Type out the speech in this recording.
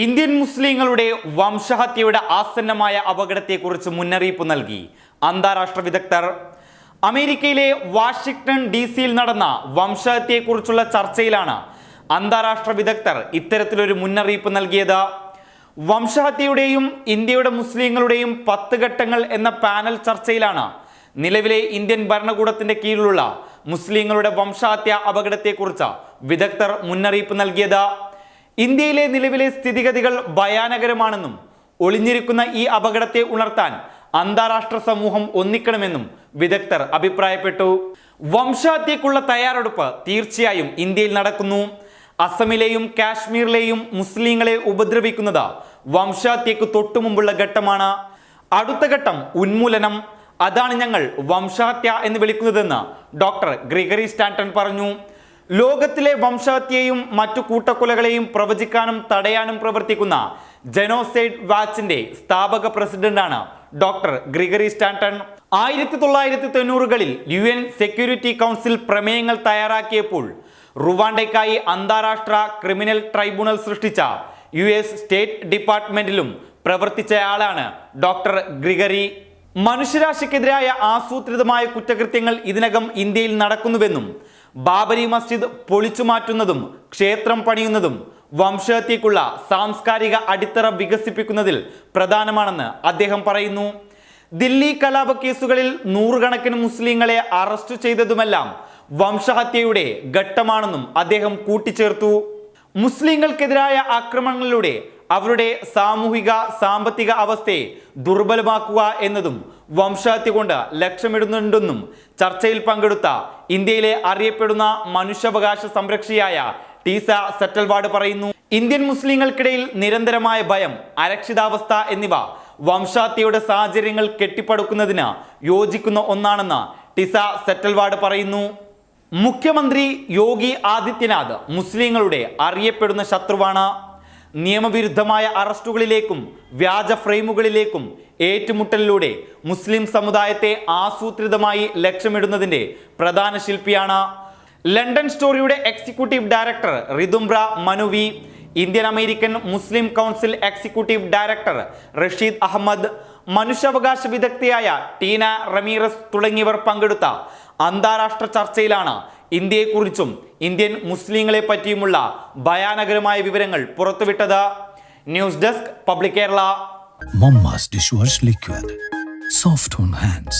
Indian മുസ്ലിങ്ങളുടെ വംശഹത്യയുടെ ആസന്നമായ അപകടത്തെക്കുറിച്ച് മുന്നറിയിപ്പ് നൽകി അന്താരാഷ്ട്ര വിദഗ്ധർ. അമേരിക്കയിലെ വാഷിംഗ്ടൺ DC-യിൽ നടന്ന വംശഹത്യയെക്കുറിച്ചുള്ള ചർച്ചയിലാണ് അന്താരാഷ്ട്ര വിദഗ്ധർ ഇത്തരത്തിലൊരു മുന്നറിയിപ്പ് നൽകിയത്. വംശഹത്യയുടെയും ഇന്ത്യയുടെ മുസ്ലിങ്ങളുടെയും 10 ഘട്ടങ്ങൾ എന്ന പാനൽ ചർച്ചയിലാണ് നിലവിലെ ഇന്ത്യൻ ഭരണകൂടത്തിന്റെ കീഴിലുള്ള മുസ്ലിങ്ങളുടെ വംശഹത്യ അപകടത്തെക്കുറിച്ച് വിദഗ്ധർ മുന്നറിയിപ്പ് നൽകിയത്. ഇന്ത്യയിലെ നിലവിലെ സ്ഥിതിഗതികൾ ഭയാനകരമാണെന്നും ഒളിഞ്ഞിരിക്കുന്ന ഈ അപകടത്തെ ഉണർത്താൻ അന്താരാഷ്ട്ര സമൂഹം ഒന്നിക്കണമെന്നും വിദഗ്ധർ അഭിപ്രായപ്പെട്ടു. വംശഹത്യക്കുള്ള തയ്യാറെടുപ്പ് തീർച്ചയായും ഇന്ത്യയിൽ നടക്കുന്നു. അസമിലെയും കാശ്മീരിലെയും മുസ്ലിങ്ങളെ ഉപദ്രവിക്കുന്നത് വംശഹത്യക്ക് തൊട്ടുമുമ്പുള്ള ഘട്ടമാണ്. അടുത്ത ഘട്ടം ഉന്മൂലനം. അതാണ് ഞങ്ങൾ വംശഹത്യ എന്ന് വിളിക്കുന്നതെന്ന് ഡോക്ടർ ഗ്രിഗറി സ്റ്റാൻട്ടൺ പറഞ്ഞു. ലോകത്തിലെ വംശഹത്യയും മറ്റു കൂട്ടക്കൊലകളെയും പ്രവചിക്കാനും തടയാനും പ്രവർത്തിക്കുന്ന ജനോസൈഡ് വാച്ചിന്റെ സ്ഥാപക പ്രസിഡന്റാണ് ഡോക്ടർ ഗ്രിഗറി സ്റ്റാൻട്ടൺ. 1990-കളിൽ UN സെക്യൂരിറ്റി കൗൺസിൽ പ്രമേയങ്ങൾ തയ്യാറാക്കിയപ്പോൾ റുവാണ്ടയ്ക്കായി അന്താരാഷ്ട്ര ക്രിമിനൽ ട്രൈബ്യൂണൽ സൃഷ്ടിച്ച US സ്റ്റേറ്റ് ഡിപ്പാർട്ട്മെന്റിലും പ്രവർത്തിച്ചയാളാണ് ഡോക്ടർ ഗ്രിഗറി. മനുഷ്യരാശിക്കെതിരായ ആസൂത്രിതമായ കുറ്റകൃത്യങ്ങൾ ഇതിനകം ഇന്ത്യയിൽ നടക്കുന്നുവെന്നും ബാബരി മസ്ജിദ് പൊളിച്ചു മാറ്റുന്നതും ക്ഷേത്രം പണിയുന്നതും വംശഹത്യക്കുള്ള സാംസ്കാരിക അടിത്തറ വികസിപ്പിക്കുന്നതിൽ പ്രധാനമാണെന്ന് അദ്ദേഹം പറയുന്നു. ദില്ലി കലാപ കേസുകളിൽ നൂറുകണക്കിന് മുസ്ലിങ്ങളെ അറസ്റ്റ് ചെയ്തതുമെല്ലാം വംശഹത്യയുടെ ഘട്ടമാണെന്നും അദ്ദേഹം കൂട്ടിച്ചേർത്തു. മുസ്ലിങ്ങൾക്കെതിരായ ആക്രമണങ്ങളിലൂടെ അവരുടെ സാമൂഹിക സാമ്പത്തിക അവസ്ഥയെ ദുർബലമാക്കുക എന്നതും വംശഹത്യ കൊണ്ട് ലക്ഷ്യമിടുന്നുണ്ടെന്നും ചർച്ചയിൽ പങ്കെടുത്ത ഇന്ത്യയിലെ അറിയപ്പെടുന്ന മനുഷ്യാവകാശ സംരക്ഷകയായ ടീസ സെറ്റൽവാഡ് പറയുന്നു. ഇന്ത്യൻ മുസ്ലിങ്ങൾക്കിടയിൽ നിരന്തരമായ ഭയം, അരക്ഷിതാവസ്ഥ എന്നിവ വംശഹത്യയുടെ സാഹചര്യങ്ങൾ കെട്ടിപ്പടുക്കുന്നതിന് യോജിക്കുന്ന ഒന്നാണെന്ന് ടീസ സെറ്റൽവാഡ് പറയുന്നു. മുഖ്യമന്ത്രി യോഗി ആദിത്യനാഥ് മുസ്ലിങ്ങളുടെ അറിയപ്പെടുന്ന ശത്രുവാണ്. നിയമവിരുദ്ധമായ അറസ്റ്റുകളിലേക്കും വ്യാജ ഫ്രെയിമുകളിലേക്കും ഏറ്റുമുട്ടലിലൂടെ മുസ്ലിം സമുദായത്തെ ആസൂത്രിതമായി ലക്ഷ്യമിടുന്നതിന്റെ പ്രധാന ശില്പിയാണ്. ലണ്ടൻ സ്റ്റോറിയുടെ executive director Ritumbhara Manuvie, Indian American Muslim council executive director Rasheed Ahmed, മനുഷ്യാവകാശ വിദഗ്ധയായ ടീന റമീറസ് തുടങ്ങിയവർ പങ്കെടുത്ത അന്താരാഷ്ട്ര ചർച്ചയിലാണ് ഇന്ത്യയെക്കുറിച്ചും ഇന്ത്യൻ മുസ്ലിങ്ങളെ പറ്റിയുമുള്ള ഭയാനകരമായ വിവരങ്ങൾ പുറത്തുവിട്ടത്. News desk public Kerala. Mama's dishwash liquid, soft on hands.